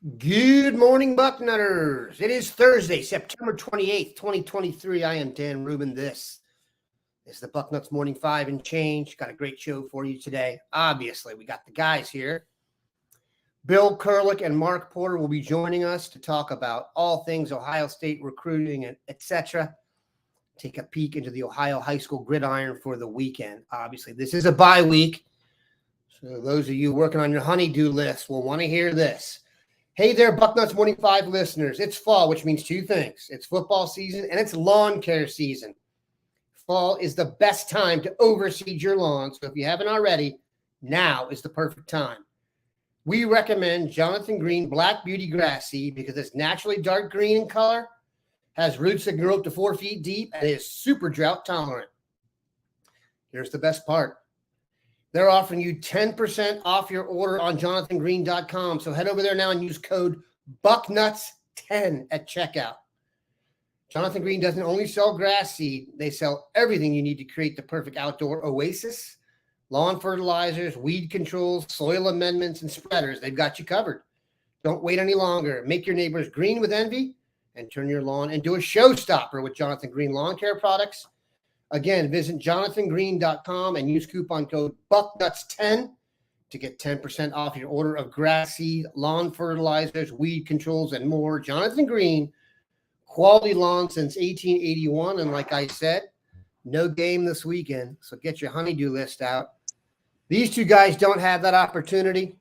Good morning, Bucknutters. It is Thursday, September 28th, 2023. I am Dan Rubin. This is the Bucknuts Morning 5 and change. Got a great show for you today. Obviously, we got the guys here. Bill Kurelic and Mark Porter will be joining us to talk about all things Ohio State recruiting, and etc. Take a peek into the Ohio high school gridiron for the weekend. Obviously, this is a bye week, so those of you working on your honey-do list will want to hear this. Hey there, Bucknuts Morning 5 listeners. It's fall, which means two things. It's football season and it's lawn care season. Fall is the best time to overseed your lawn, so if you haven't already, now is the perfect time. We recommend Jonathan Green Black Beauty Grass Seed because it's naturally dark green in color, has roots that grow up to 4 feet deep, and is super drought tolerant. Here's the best part. They're offering you 10% off your order on jonathangreen.com. So head over there now and use code Bucknuts10 at checkout. Jonathan Green doesn't only sell grass seed. They sell everything you need to create the perfect outdoor oasis, lawn fertilizers, weed controls, soil amendments, and spreaders. They've got you covered. Don't wait any longer. Make your neighbors green with envy and turn your lawn into a showstopper with Jonathan Green lawn care products. Again, visit jonathangreen.com and use coupon code Bucknuts10 to get 10% off your order of grass seed, lawn fertilizers, weed controls, and more. Jonathan Green, quality lawn since 1881. And like I said, no game this weekend, so get your honey-do list out. These two guys don't have that opportunity.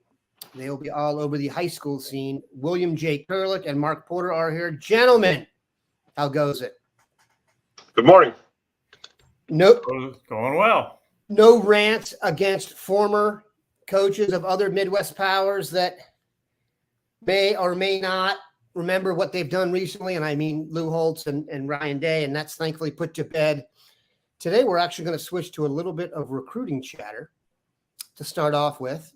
They'll be all over the high school scene. William J. Kurelic and Mark Porter are here. Gentlemen, how goes it? Good morning. Nope. Going well. No rants against former coaches of other Midwest powers that may or may not remember what they've done recently. And I mean Lou Holtz and Ryan Day, and that's thankfully put to bed. Today, we're actually going to switch to a little bit of recruiting chatter to start off with.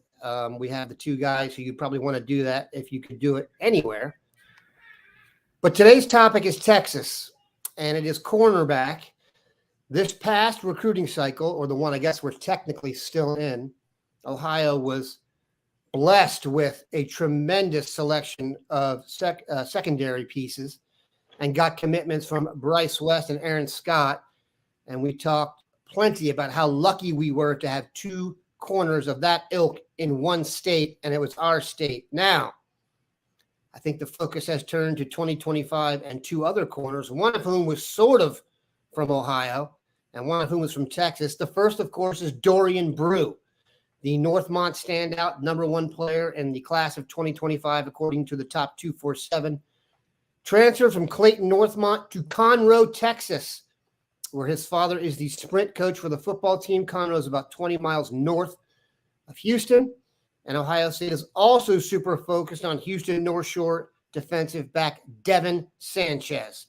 We have the two guys who you probably want to do that if you could do it anywhere. But today's topic is Texas, and it is cornerback. This past recruiting cycle, or the one I guess we're technically still in, Ohio was blessed with a tremendous selection of secondary pieces and got commitments from Bryce West and Aaron Scott. And we talked plenty about how lucky we were to have two corners of that ilk in one state, and it was our state. Now, I think the focus has turned to 2025 and two other corners, one of whom was sort of from Ohio, and one of whom was from Texas. The first, of course, is Dorian Brew, the Northmont standout #1 player in the class of 2025, according to the top 247. Transferred from Clayton Northmont to Conroe, Texas, where his father is the sprint coach for the football team. Conroe is about 20 miles north of Houston. And Ohio State is also super focused on Houston North Shore defensive back Devin Sanchez.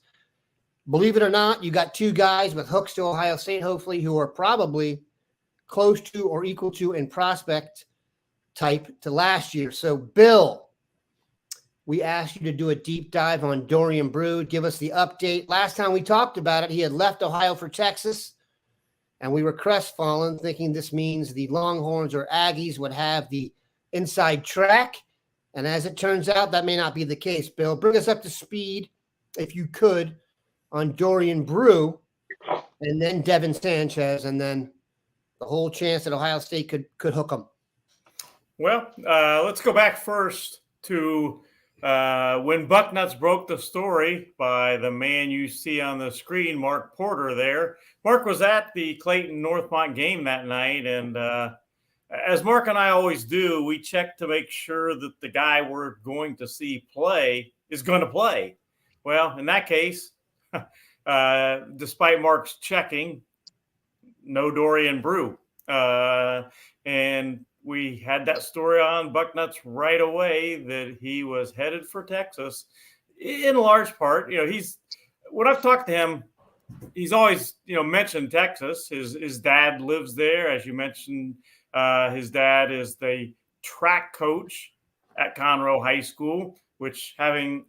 Believe it or not, you got two guys with hooks to Ohio State, hopefully, who are probably close to or equal to in prospect type to last year. So, Bill, we asked you to do a deep dive on Dorian Brew. Give us the update. Last time we talked about it, he had left Ohio for Texas, and we were crestfallen, thinking this means the Longhorns or Aggies would have the inside track. And as it turns out, that may not be the case. Bill, bring us up to speed, if you could, on Dorian Brew, and then Devin Sanchez, and then the whole chance that Ohio State could hook them. Well, let's go back first to when Bucknuts broke the story by the man you see on the screen, Mark Porter there. Mark was at the Clayton Northmont game that night, and as Mark and I always do, we check to make sure that the guy we're going to see play is going to play. Well, in that case, despite Mark's checking, no Dorian Brew. And we had that story on Bucknuts right away that he was headed for Texas in large part. When I've talked to him, he's always, mentioned Texas. His dad lives there. As you mentioned, his dad is the track coach at Conroe High School, which, having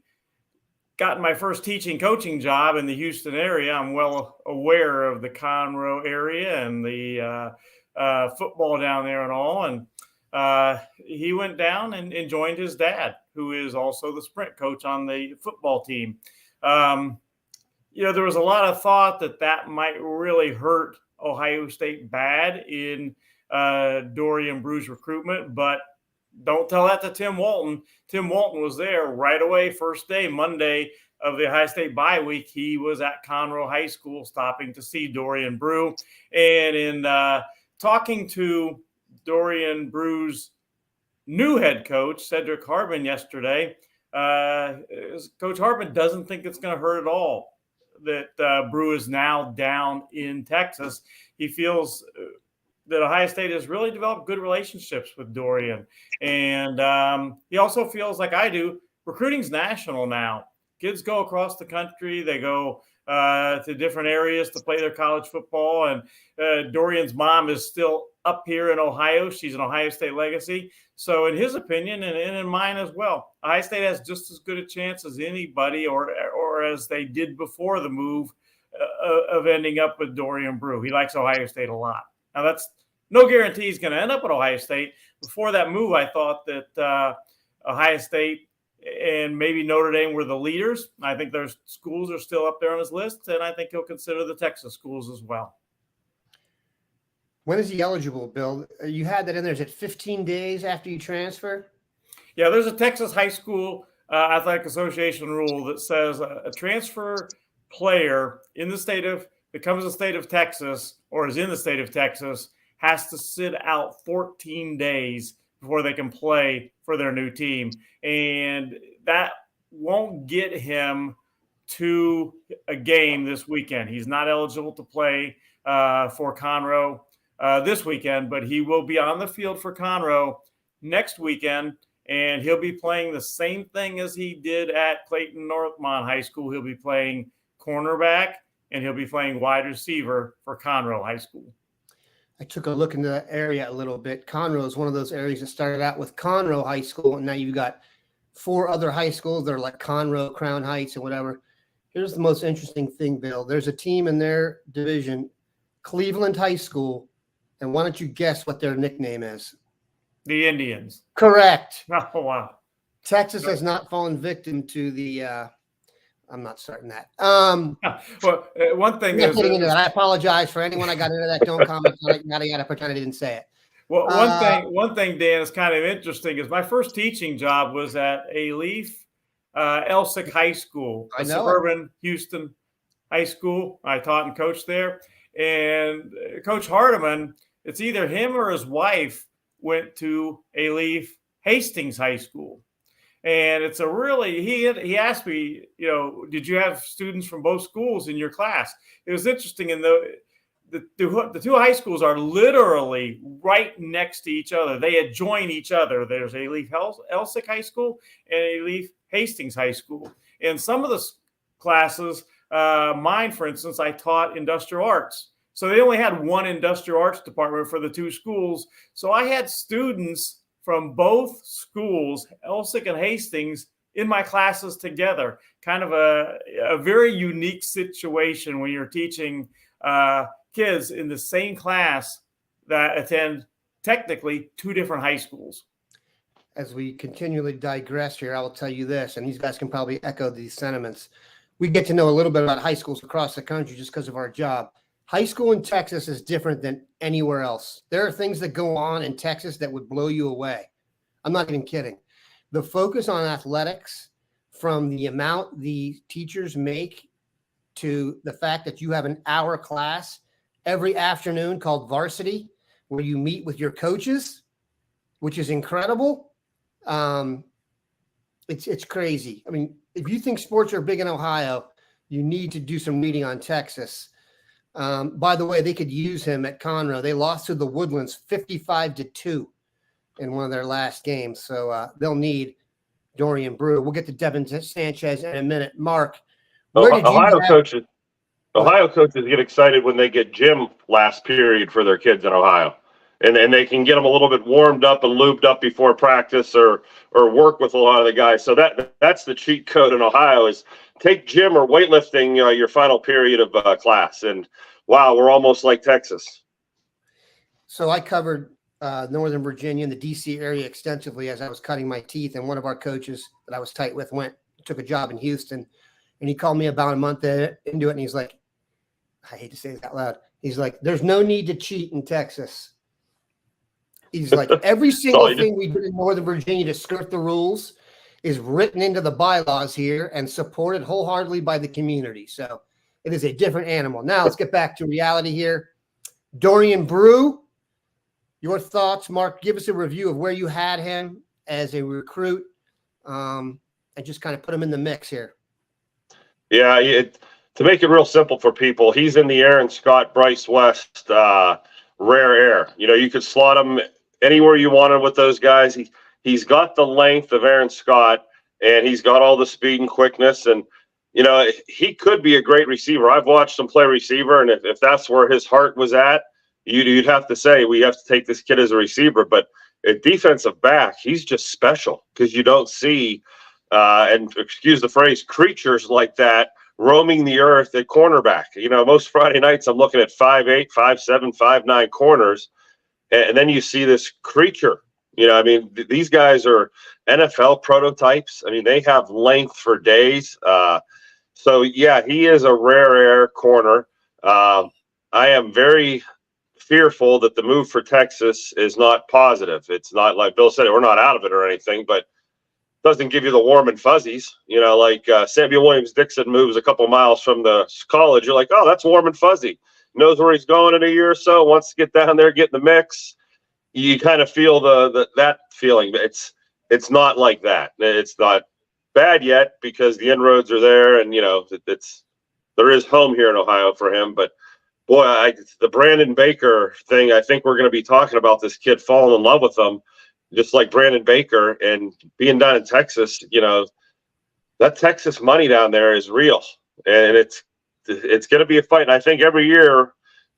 gotten my first teaching coaching job in the Houston area, I'm well aware of the Conroe area and the football down there and all. And he went down and joined his dad, who is also the sprint coach on the football team. There was a lot of thought that might really hurt Ohio State bad in Dorian Brew's recruitment, but don't tell that to Tim Walton. Tim Walton was there right away, first day, Monday of the Ohio State bye week. He was at Conroe High School stopping to see Dorian Brew. And in talking to Dorian Brew's new head coach, Cedric Harbin, yesterday, Coach Harbin doesn't think it's going to hurt at all that Brew is now down in Texas. He feels that Ohio State has really developed good relationships with Dorian. And he also feels like I do, recruiting's national now. Kids go across the country. They go to different areas to play their college football. And Dorian's mom is still up here in Ohio. She's an Ohio State legacy. So in his opinion, and in mine as well, Ohio State has just as good a chance as anybody or as they did before the move of ending up with Dorian Brew. He likes Ohio State a lot. Now, that's no guarantee he's going to end up at Ohio State. Before that move, I thought that Ohio State and maybe Notre Dame were the leaders. I think their schools are still up there on his list, and I think he'll consider the Texas schools as well. When is he eligible, Bill? You had that in there. Is it 15 days after you transfer? Yeah, there's a Texas High School Athletic Association rule that says a transfer player that comes to the state of Texas or is in the state of Texas has to sit out 14 days before they can play for their new team. And that won't get him to a game this weekend. He's not eligible to play for Conroe this weekend, but he will be on the field for Conroe next weekend, and he'll be playing the same thing as he did at Clayton Northmont High School. He'll be playing cornerback, and he'll be playing wide receiver for Conroe High School. I took a look into that area a little bit. Conroe is one of those areas that started out with Conroe High School, and now you've got 4 other high schools that are like Conroe, Crown Heights, and whatever. Here's the most interesting thing, Bill. There's a team in their division, Cleveland High School, and why don't you guess what their nickname is? The Indians. Correct. Oh, wow. Texas has not fallen victim to the I'm not starting that. Well, one thing I'm not is getting into that. I apologize for anyone I got into that. Don't comment on it. Yada yada. Pretend I didn't say it. Well, one thing, Dan, is kind of interesting is my first teaching job was at Alief Elsick High School, a suburban Houston high school. I taught and coached there. And Coach Hardiman, it's either him or his wife went to Alief Hastings High School. And it's he asked me, did you have students from both schools in your class? It was interesting. And the two high schools are literally right next to each other. They adjoin each other. There's Alief Elsick High School and Alief Hastings High School. And some of the classes, mine, for instance, I taught industrial arts. So they only had one industrial arts department for the two schools. So I had students from both schools, Elsick and Hastings, in my classes together. Kind of a very unique situation when you're teaching kids in the same class that attend technically 2 different high schools. As we continually digress here, I will tell you this, and these guys can probably echo these sentiments. We get to know a little bit about high schools across the country just because of our job. High school in Texas is different than anywhere else. There are things that go on in Texas that would blow you away. I'm not even kidding. The focus on athletics, from the amount the teachers make to the fact that you have an hour class every afternoon called varsity, where you meet with your coaches, which is incredible. It's crazy. I mean, if you think sports are big in Ohio, you need to do some reading on Texas. By the way, they could use him at Conroe. They lost to the Woodlands 55-2 in one of their last games. So they'll need Dorian Brew. We'll get to Devin Sanchez in a minute. Mark, Ohio coaches get excited when they get gym last period for their kids in Ohio. And they can get them a little bit warmed up and lubed up before practice or work with a lot of the guys. So that's the cheat code in Ohio is take gym or weightlifting your final period of class. And, wow, we're almost like Texas. So I covered Northern Virginia and the DC area extensively as I was cutting my teeth. And one of our coaches that I was tight with took a job in Houston, and he called me about a month into it. And he's like, I hate to say this out loud. He's like, there's no need to cheat in Texas. He's like, every single thing we do in Northern Virginia to skirt the rules is written into the bylaws here and supported wholeheartedly by the community. So it is a different animal. Now let's get back to reality here. Dorian Brew, your thoughts, Mark. Give us a review of where you had him as a recruit, and just kind of put him in the mix here. Yeah, to make it real simple for people, he's in the Aaron Scott, Bryce West, rare air. You could slot him anywhere you wanted with those guys. He's got the length of Aaron Scott, and he's got all the speed and quickness. And, he could be a great receiver. I've watched him play receiver, and if that's where his heart was at, you'd have to say we have to take this kid as a receiver. But at defensive back, he's just special because you don't see, and excuse the phrase, creatures like that roaming the earth at cornerback. Most Friday nights I'm looking at 5'8", 5'7", 5'9" corners, and then you see this creature. These guys are NFL prototypes. They have length for days. So, yeah, he is a rare air corner. I am very fearful that the move for Texas is not positive. It's not like Bill said, we're not out of it or anything, but doesn't give you the warm and fuzzies. Like Samuel Williams-Dixon moves a couple miles from the college. You're like, oh, that's warm and fuzzy. Knows where he's going in a year or so, wants to get down there, get in the mix. You kind of feel that feeling. It's not like that. It's not bad yet because the inroads are there, and there is home here in Ohio for him. But boy, the Brandon Baker thing, I think we're going to be talking about this kid falling in love with him, just like Brandon Baker, and being down in Texas. That Texas money down there is real, and it's going to be a fight. And I think every year,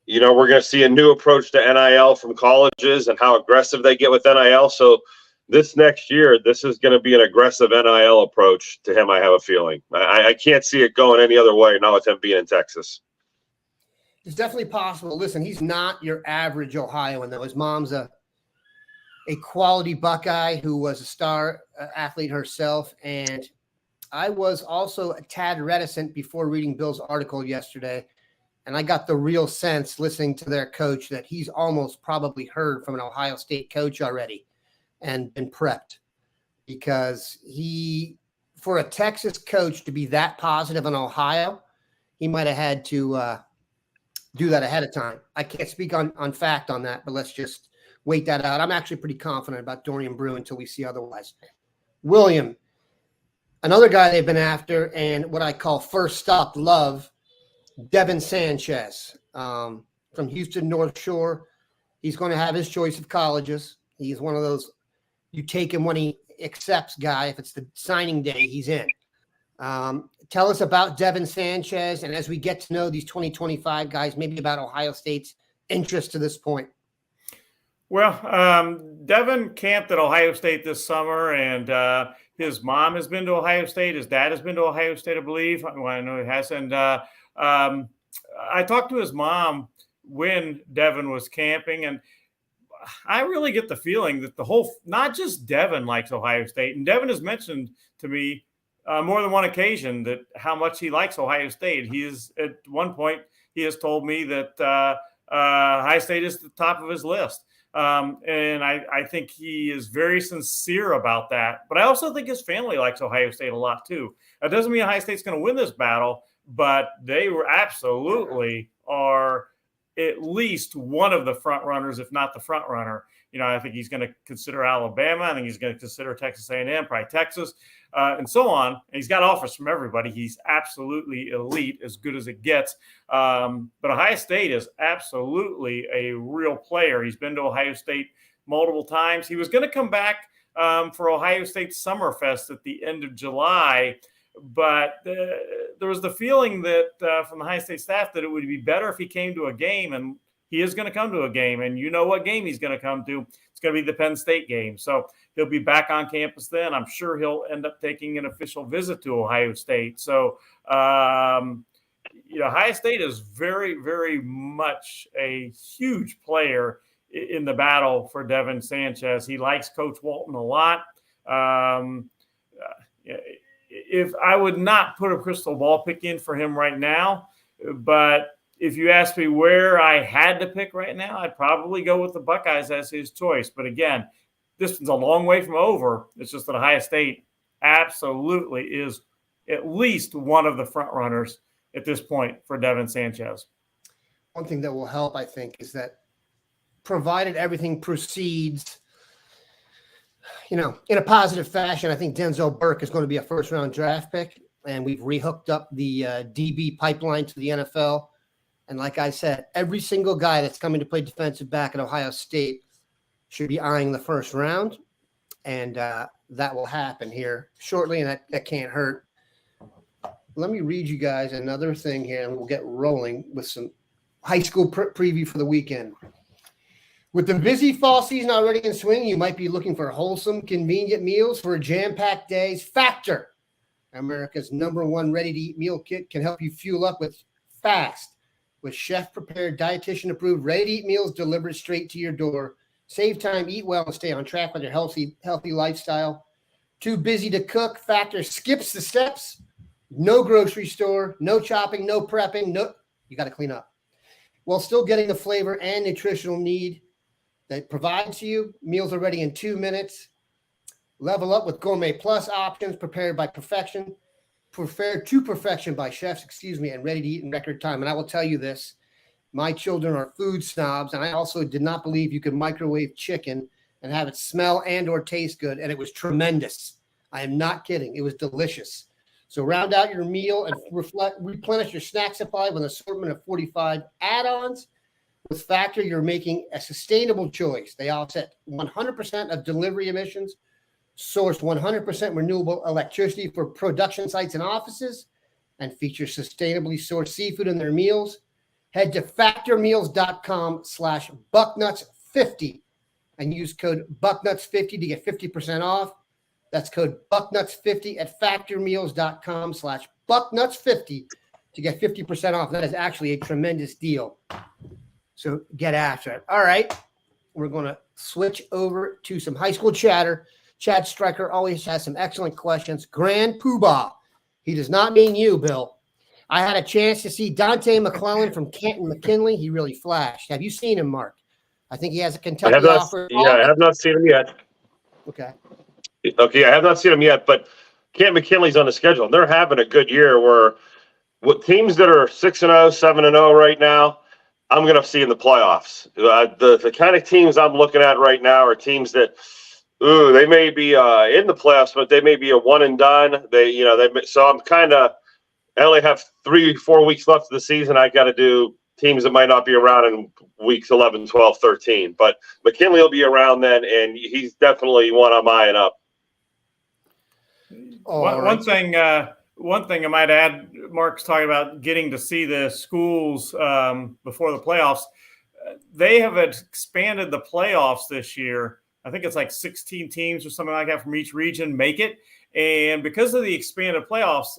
we're going to see a new approach to NIL from colleges and how aggressive they get with NIL. So this next year, this is going to be an aggressive NIL approach to him, I have a feeling. I can't see it going any other way, not with him being in Texas. It's definitely possible. Listen, he's not your average Ohioan, though. His mom's a quality Buckeye who was a star athlete herself. And I was also a tad reticent before reading Bill's article yesterday. And I got the real sense listening to their coach that he's almost probably heard from an Ohio State coach already and been prepped, because for a Texas coach to be that positive in Ohio, he might have had to do that ahead of time. I can't speak on fact on that, but let's just wait that out. I'm actually pretty confident about Dorian Brew until we see otherwise. William, another guy they've been after, and what I call first stop love, Devin Sanchez from Houston North Shore. He's going to have his choice of colleges. He's one of those you take him when he accepts guy. If it's the signing day, he's in. Tell us about Devin Sanchez, and as we get to know these 2025 guys, maybe about Ohio State's interest to this point. Well, Devin camped at Ohio State this summer, and his mom has been to Ohio State. His dad has been to Ohio State, I believe. Well, I know he has. And I talked to his mom when Devin was camping, and I really get the feeling that not just Devin likes Ohio State, and Devin has mentioned to me more than one occasion that how much he likes Ohio State. At one point, he has told me that Ohio State is the top of his list. And I think he is very sincere about that. But I also think his family likes Ohio State a lot, too. That doesn't mean Ohio State's going to win this battle, but they absolutely are at least one of the front runners, if not the front runner. I think he's going to consider Alabama. I think he's going to consider Texas A&M, probably Texas, and so on. And he's got offers from everybody. He's absolutely elite, as good as it gets. But Ohio State is absolutely a real player. He's been to Ohio State multiple times. He was going to come back for Ohio State Summerfest at the end of July, but there was the feeling that from the Ohio State staff that it would be better if he came to a game, and he is going to come to a game, and you know what game he's going to come to. It's going to be the Penn State game. So he'll be back on campus then. I'm sure he'll end up taking an official visit to Ohio State. So, Ohio State is very, very much a huge player in the battle for Devin Sanchez. He likes Coach Walton a lot. If I would not put a crystal ball pick in for him right now, but if you ask me where I had to pick right now, I'd probably go with the Buckeyes as his choice. But again, this one's a long way from over. It's just that Ohio State absolutely is at least one of the front runners at this point for Devin Sanchez. One thing that will help, I think, is that provided everything proceeds, in a positive fashion, I think Denzel Burke is going to be a first-round draft pick, and we've rehooked up the DB pipeline to the NFL. And like I said, every single guy that's coming to play defensive back at Ohio State should be eyeing the first round, and that will happen here shortly, and that can't hurt. Let me read you guys another thing here, and we'll get rolling with some high school preview for the weekend. With the busy fall season already in swing, you might be looking for wholesome, convenient meals for a jam-packed day's Factor. America's #1 ready-to-eat meal kit can help you fuel up with chef-prepared, dietitian-approved, ready-to-eat meals delivered straight to your door. Save time, eat well, and stay on track with your healthy lifestyle. Too busy to cook? Factor skips the steps. No grocery store, no chopping, no prepping. You got to clean up. While still getting the flavor and nutritional need that provides you. Meals are ready in 2 minutes. Level up with Gourmet Plus options prepared to perfection by chefs, and ready to eat in record time. And I will tell you this, my children are food snobs, and I also did not believe you could microwave chicken and have it smell and or taste good, and it was tremendous. I am not kidding. It was delicious. So round out your meal and replenish your snack supply with an assortment of 45 add-ons. With Factor, you're making a sustainable choice. They offset 100% of delivery emissions, source 100% renewable electricity for production sites and offices, and feature sustainably sourced seafood in their meals. Head to factormeals.com/Bucknuts50 and use code Bucknuts50 to get 50% off. That's code Bucknuts50 at factormeals.com/Bucknuts50 to get 50% off. That is actually a tremendous deal. So get after it. All right. We're going to switch over to some high school chatter. Chad Stryker always has some excellent questions. Grand Poobah. He does not mean you, Bill. I had a chance to see Dante McClellan from Canton McKinley. He really flashed. Have you seen him, Mark? I think he has a Kentucky offer. I have not seen him yet. Okay, I have not seen him yet, but Canton McKinley's on the schedule. They're having a good year where with teams that are 6-0, 7-0 right now, I'm going to see in the playoffs. The kind of teams I'm looking at right now are teams that, they may be in the playoffs, but they may be a one and done. So I'm I only have 3-4 weeks left of the season. I got to do teams that might not be around in weeks 11, 12, 13. But McKinley will be around then, and he's definitely one I'm eyeing up. One thing I might add, Mark's talking about getting to see the schools before the playoffs. They have expanded the playoffs this year. I think it's like 16 teams or something like that from each region make it. And because of the expanded playoffs,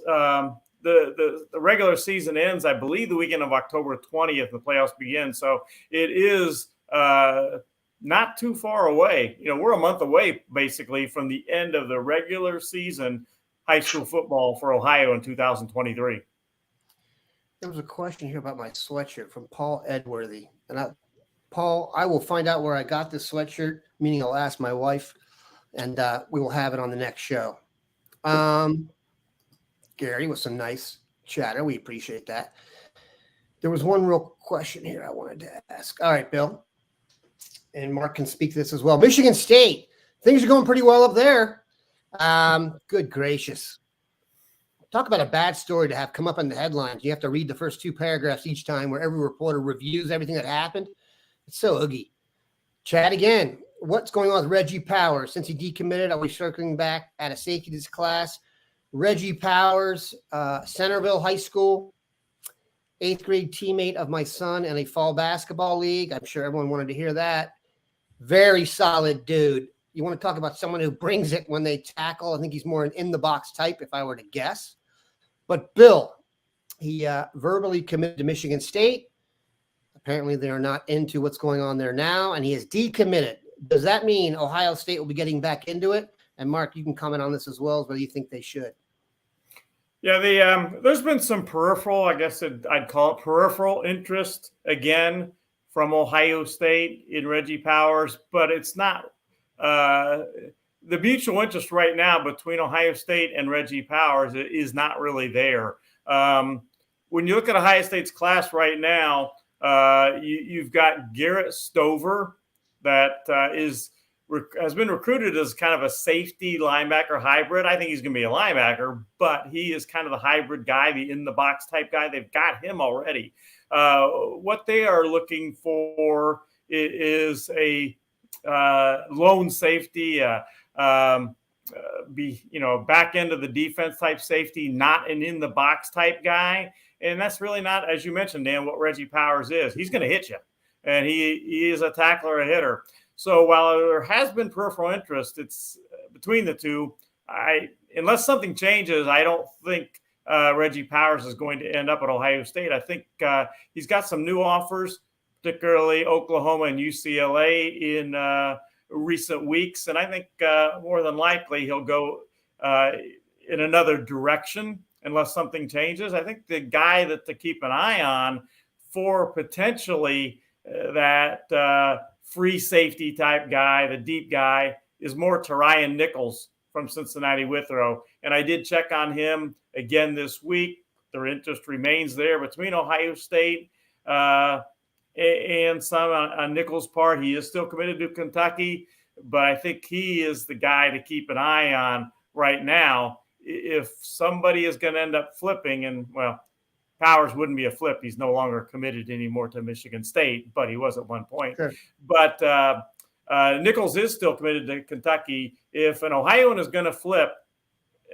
the regular season ends, I believe, the weekend of October 20th. The playoffs begin. So it is not too far away. We're a month away, basically, from the end of the regular season high school football for Ohio in 2023. There was a question here about my sweatshirt from Paul Edworthy. And Paul, I will find out where I got this sweatshirt, meaning I'll ask my wife, and we will have it on the next show. Gary, with some nice chatter. We appreciate that. There was one real question here I wanted to ask. All right, Bill. And Mark can speak to this as well. Michigan State. Things are going pretty well up there. Good gracious. Talk about a bad story to have come up in the headlines. You have to read the first 2 paragraphs each time where every reporter reviews everything that happened. It's so oogie. Chat again. What's going on with Reggie Powers? Since he decommitted, I'll be circling back at a safety to this class. Reggie Powers, Centerville High School, 8th grade teammate of my son in a fall basketball league. I'm sure everyone wanted to hear that. Very solid dude. You want to talk about someone who brings it when they tackle. I think he's more an in-the-box type, if I were to guess. But Bill, he verbally committed to Michigan State. Apparently, they're not into what's going on there now, and he is decommitted. Does that mean Ohio State will be getting back into it? And Mark, you can comment on this as well, as whether you think they should. Yeah, there's been some peripheral, I guess I'd call it peripheral interest again from Ohio State in Reggie Powers, but it's not the mutual interest right now between Ohio State and Reggie Powers is not really there. When you look at Ohio State's class right now, you've got Garrett Stover that has been recruited as kind of a safety linebacker hybrid. I think he's going to be a linebacker, but he is kind of the hybrid guy, the in-the-box type guy. They've got him already. What they are looking for is a lone safety, back end of the defense type safety, not an in-the-box type guy. And that's really not, as you mentioned, Dan, what Reggie Powers is. He's going to hit you, and he is a tackler, a hitter. So while there has been peripheral interest, it's between the two. Unless something changes, I don't think Reggie Powers is going to end up at Ohio State. I think he's got some new offers, particularly Oklahoma and UCLA in recent weeks. And I think more than likely he'll go in another direction unless something changes. I think the guy to keep an eye on for potentially that free safety type guy, the deep guy, is more Ryan Nichols from Cincinnati Withrow. And I did check on him again this week. Their interest remains there between Ohio State and some on Nichols' part. He is still committed to Kentucky, but I think he is the guy to keep an eye on right now. If somebody is going to end up flipping, and well, Powers wouldn't be a flip. He's no longer committed anymore to Michigan State, but he was at one point. Sure. But Nichols is still committed to Kentucky. If an Ohioan is going to flip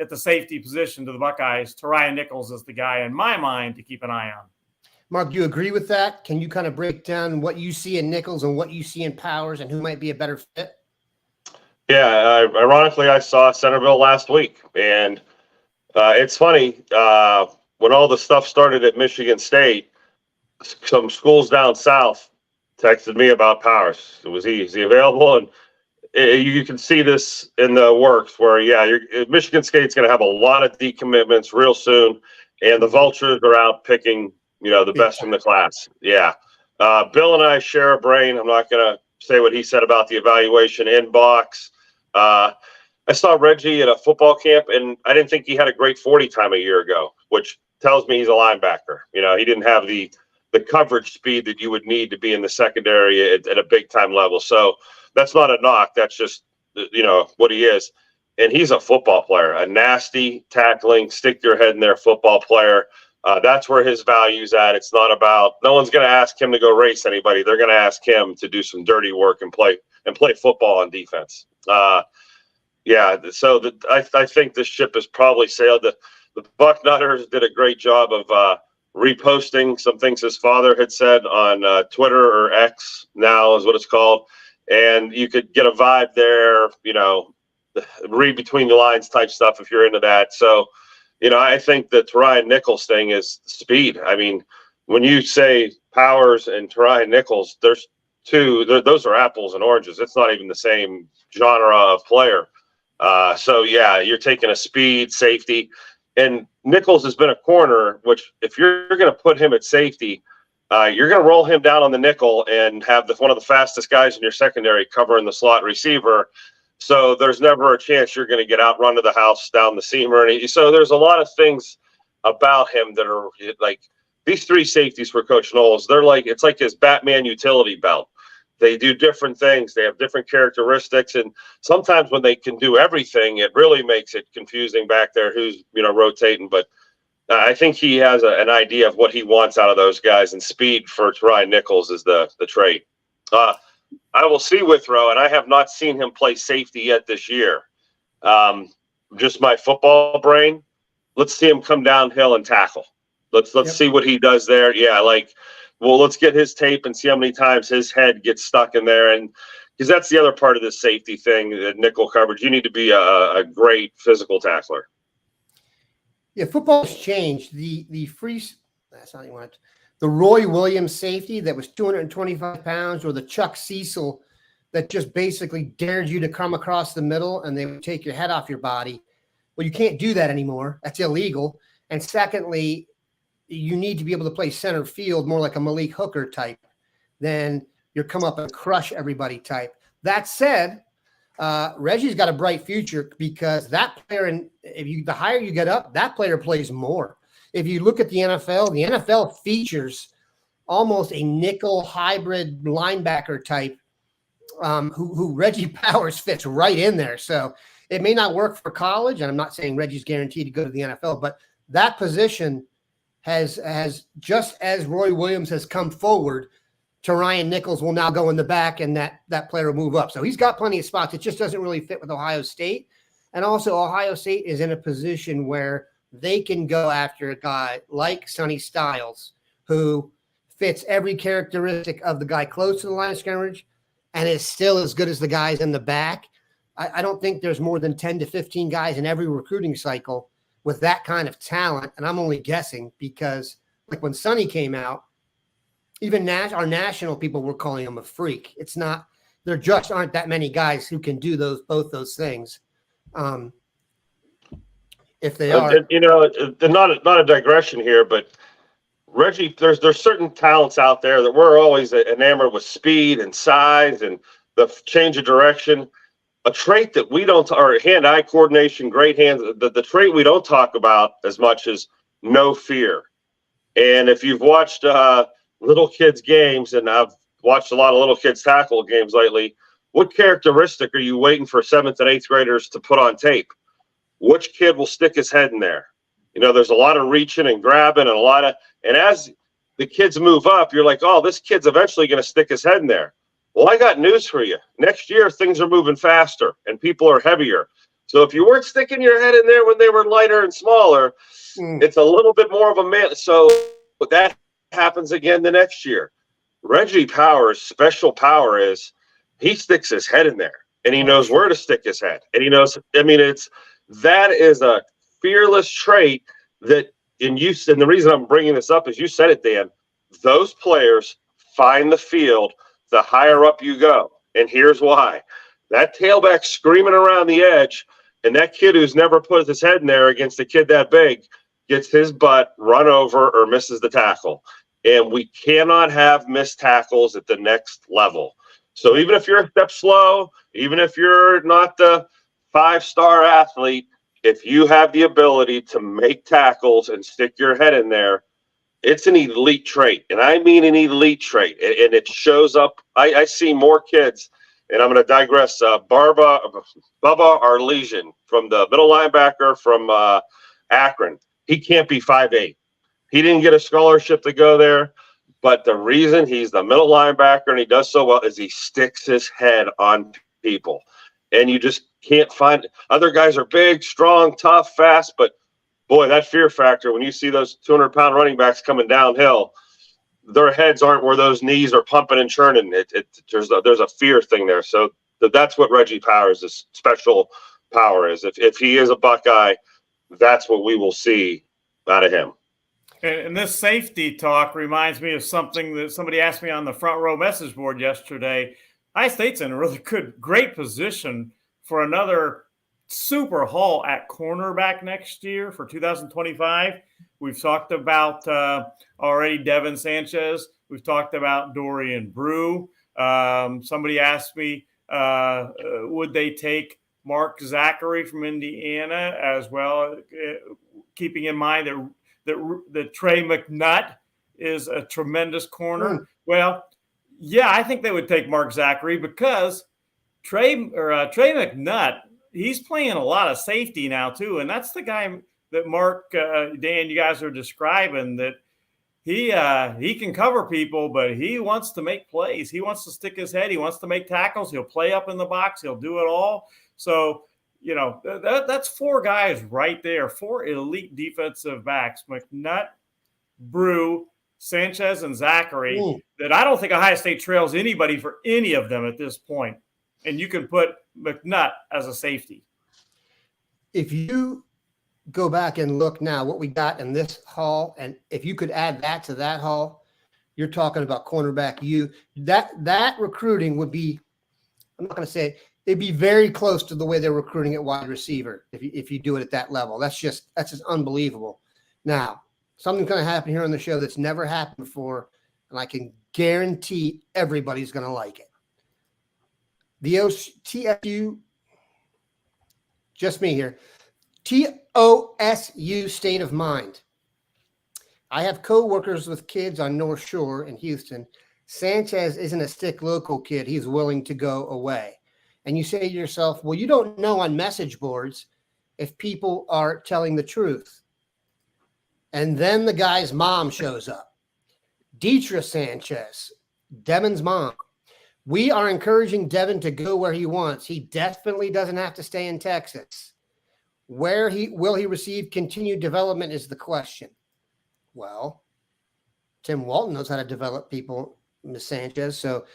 at the safety position to the Buckeyes, Ryan Nichols is the guy in my mind to keep an eye on. Mark, do you agree with that? Can you kind of break down what you see in Nichols and what you see in Powers and who might be a better fit? Yeah, ironically, I saw Centerville last week, and it's funny. When all the stuff started at Michigan State, some schools down south texted me about Powers. Is he available? And you can see this in the works where, Michigan State's going to have a lot of decommitments real soon, and the Vultures are out picking, the best from the class. Yeah. Bill and I share a brain. I'm not going to say what he said about the evaluation inbox. I saw Reggie at a football camp, and I didn't think he had a great 40 time a year ago, which tells me he's a linebacker. He didn't have the coverage speed that you would need to be in the secondary at a big time level. So that's not a knock. That's just, what he is. And he's a football player, a nasty tackling, stick your head in there football player. That's where his value's at. It's not about, no one's going to ask him to go race anybody. They're going to ask him to do some dirty work and play football on defense. I think the ship has probably sailed. The Bucknutters did a great job of reposting some things his father had said on Twitter, or X now is what it's called. And you could get a vibe there, read between the lines type stuff if you're into that. So, I think the Ryan Nichols thing is speed. I mean, when you say Powers and Ryan Nichols, there's two, those are apples and oranges. It's not even the same genre of player. You're taking a speed safety. And Nichols has been a corner, which if you're going to put him at safety, you're going to roll him down on the nickel and have one of the fastest guys in your secondary covering the slot receiver. So there's never a chance you're going to get outrun to the house down the seam or anything. So there's a lot of things about him that are like these three safeties for Coach Knowles. It's like his Batman utility belt. They do different things. They have different characteristics. And sometimes when they can do everything, it really makes it confusing back there who's, rotating. But I think he has an idea of what he wants out of those guys. And speed for Ryan Nichols is the trait. I will see Withrow, and I have not seen him play safety yet this year. Just my football brain. Let's see him come downhill and tackle. Let's see what he does there. Yeah, let's get his tape and see how many times his head gets stuck in there. And because that's the other part of this safety thing, the nickel coverage. You need to be a great physical tackler. Yeah, football has changed. The free, that's not what you want. the Roy Williams safety that was 225 pounds, or the Chuck Cecil that just basically dared you to come across the middle and they would take your head off your body. Well, you can't do that anymore. That's illegal. And secondly, you need to be able to play center field more like a Malik Hooker type than your come up and crush everybody type. That said, Reggie's got a bright future because that player, and the higher you get up, that player plays more. If you look at the NFL features almost a nickel hybrid linebacker type who Reggie Powers fits right in there. So it may not work for college, and I'm not saying Reggie's guaranteed to go to the NFL, but that position has just as Roy Williams has come forward, Ryan Nichols will now go in the back, and that player will move up. So he's got plenty of spots. It just doesn't really fit with Ohio State. And also Ohio State is in a position where they can go after a guy like Sonny Styles, who fits every characteristic of the guy close to the line of scrimmage and is still as good as the guys in the back. I don't think there's more than 10 to 15 guys in every recruiting cycle with that kind of talent. And I'm only guessing because like when Sonny came out, even our national people were calling him a freak. It's not, there just aren't that many guys who can do both those things. If they are, not a digression here, but Reggie, there's certain talents out there that we're always enamored with speed and size and the change of direction. A trait that we don't, or hand-eye coordination, great hands. The trait we don't talk about as much is no fear. And if you've watched little kids games, and I've watched a lot of little kids tackle games lately, what characteristic are you waiting for 7th and 8th graders to put on tape? Which kid will stick his head in there? There's a lot of reaching and grabbing and as the kids move up, you're like, oh, this kid's eventually going to stick his head in there. Well, I got news for you. Next year, things are moving faster and people are heavier. So if you weren't sticking your head in there when they were lighter and smaller, it's a little bit more of a man. So that happens again the next year. Reggie Powers' special power is he sticks his head in there and he knows where to stick his head. And he knows, that is a fearless trait and the reason I'm bringing this up is you said it, Dan. Those players find the field the higher up you go. And here's why. That tailback screaming around the edge, and that kid who's never put his head in there against a kid that big gets his butt run over or misses the tackle. And we cannot have missed tackles at the next level. So even if you're a step slow, even if you're not the 5-star athlete, if you have the ability to make tackles and stick your head in there, it's an elite trait. And I mean an elite trait. And it shows up. I see more kids, and I'm going to digress. Bubba Arlesian from the middle linebacker from Akron. He can't be 5'8". He didn't get a scholarship to go there. But the reason he's the middle linebacker and he does so well is he sticks his head on people. And you just can't find – other guys are big, strong, tough, fast, but boy, that fear factor, when you see those 200-pound running backs coming downhill, their heads aren't where those knees are pumping and churning. There's a fear thing there. So that's what Reggie Powers' special power is. If he is a Buckeye, that's what we will see out of him. And this safety talk reminds me of something that somebody asked me on the front row message board yesterday. Ohio State's in a really great position for another super haul at cornerback next year for 2025. We've talked about already Devin Sanchez. We've talked about Dorian Brew. Somebody asked me, would they take Mark Zachary from Indiana as well, keeping in mind that Trey McNutt is a tremendous corner. Well, yeah, I think they would take Mark Zachary because Trey McNutt, he's playing a lot of safety now too, and that's the guy that Mark, Dan, you guys are describing, that he can cover people, but he wants to make plays. He wants to stick his head. He wants to make tackles. He'll play up in the box. He'll do it all. So, that's 4 guys right there, 4 elite defensive backs, McNutt, Brew, Sanchez, and Zachary, that I don't think Ohio State trails anybody for any of them at this point. And you can put McNutt as a safety. If you go back and look now what we got in this haul, and if you could add that to that haul, you're talking about cornerback. That recruiting would be, I'm not going to say it, it'd be very close to the way they're recruiting at wide receiver if you do it at that level. That's just unbelievable. Now, something's going to happen here on the show that's never happened before, and I can guarantee everybody's going to like it. The TSU, just me here, TOSU State of Mind. I have co-workers with kids on North Shore in Houston. Sanchez isn't a stick local kid. He's willing to go away. And you say to yourself, well, you don't know on message boards if people are telling the truth. And then the guy's mom shows up. Deidre Sanchez, Devin's mom. We are encouraging Devin to go where he wants. He definitely doesn't have to stay in Texas. Where will he receive continued development is the question. Well, Tim Walton knows how to develop people, Ms. Sanchez. So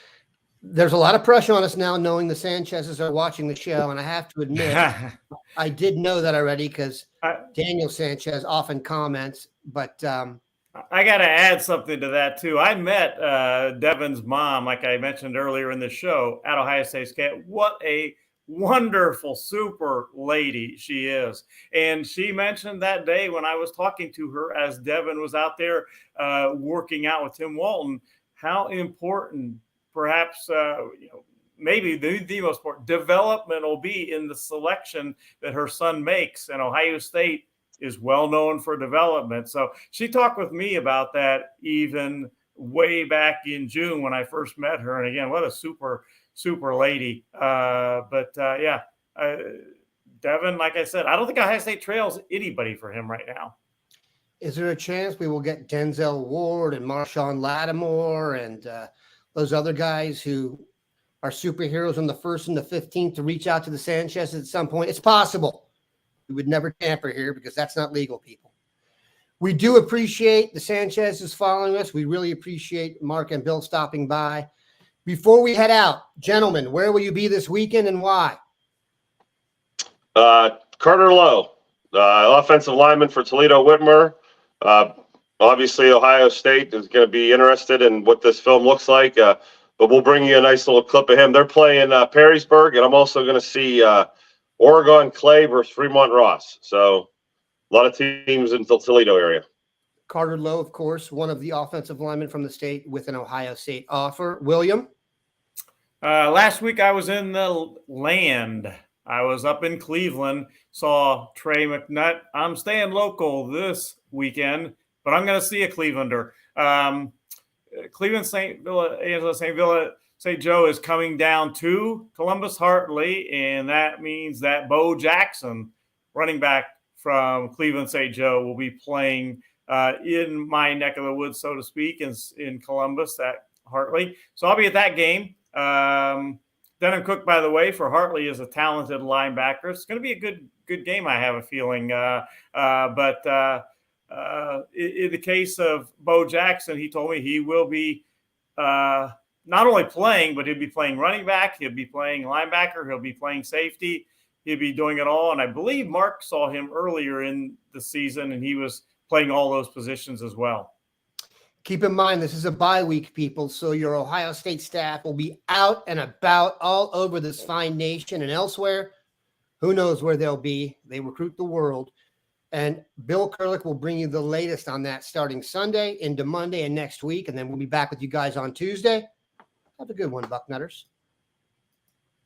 there's a lot of pressure on us now knowing the Sanchez's are watching the show. And I have to admit, I did know that already because Daniel Sanchez often comments. But I got to add something to that, too. I met Devin's mom, like I mentioned earlier in the show, at Ohio State camp. What a wonderful, super lady she is. And she mentioned that day when I was talking to her as Devin was out there working out with Tim Walton, how important perhaps, maybe the most important development will be in the selection that her son makes. And Ohio State is well known for development. So she talked with me about that even way back in June when I first met her. And again, what a super lady. Devin, like I said, I don't think Ohio State trails anybody for him right now. Is there a chance we will get Denzel Ward and Marshawn Lattimore and those other guys who are superheroes on the 1st and the 15th to reach out to the Sanchez at some point? It's possible. We would never tamper here because that's not legal, people. We do appreciate the Sanchez's following us. We really appreciate Mark and Bill stopping by. Before we head out, gentlemen, where will you be this weekend and why? Carter Lowe, offensive lineman for Toledo Whitmer. Obviously, Ohio State is going to be interested in what this film looks like, but we'll bring you a nice little clip of him. They're playing Perrysburg, and I'm also going to see Oregon Clay versus Fremont Ross. So a lot of teams in the Toledo area. Carter Lowe, of course, one of the offensive linemen from the state with an Ohio State offer. William? Last week I was in the land. I was up in Cleveland, saw Trey McNutt. I'm staying local this weekend, but I'm going to see a Clevelander. Cleveland St. Joe is coming down to Columbus Hartley, and that means that Bo Jackson, running back from Cleveland St. Joe, will be playing in my neck of the woods, so to speak, in Columbus at Hartley. So I'll be at that game. Denham Cook, by the way, for Hartley is a talented linebacker. It's going to be a good game, I have a feeling. But in the case of Bo Jackson, he told me he will be not only playing, but he'll be playing running back. He'll be playing linebacker. He'll be playing safety. He'll be doing it all. And I believe Mark saw him earlier in the season, and he was playing all those positions as well. Keep in mind, this is a bye week, people, so your Ohio State staff will be out and about all over this fine nation and elsewhere. Who knows where they'll be? They recruit the world. And Bill Kurelic will bring you the latest on that starting Sunday into Monday and next week, and then we'll be back with you guys on Tuesday. Have a good one, Bucknutters.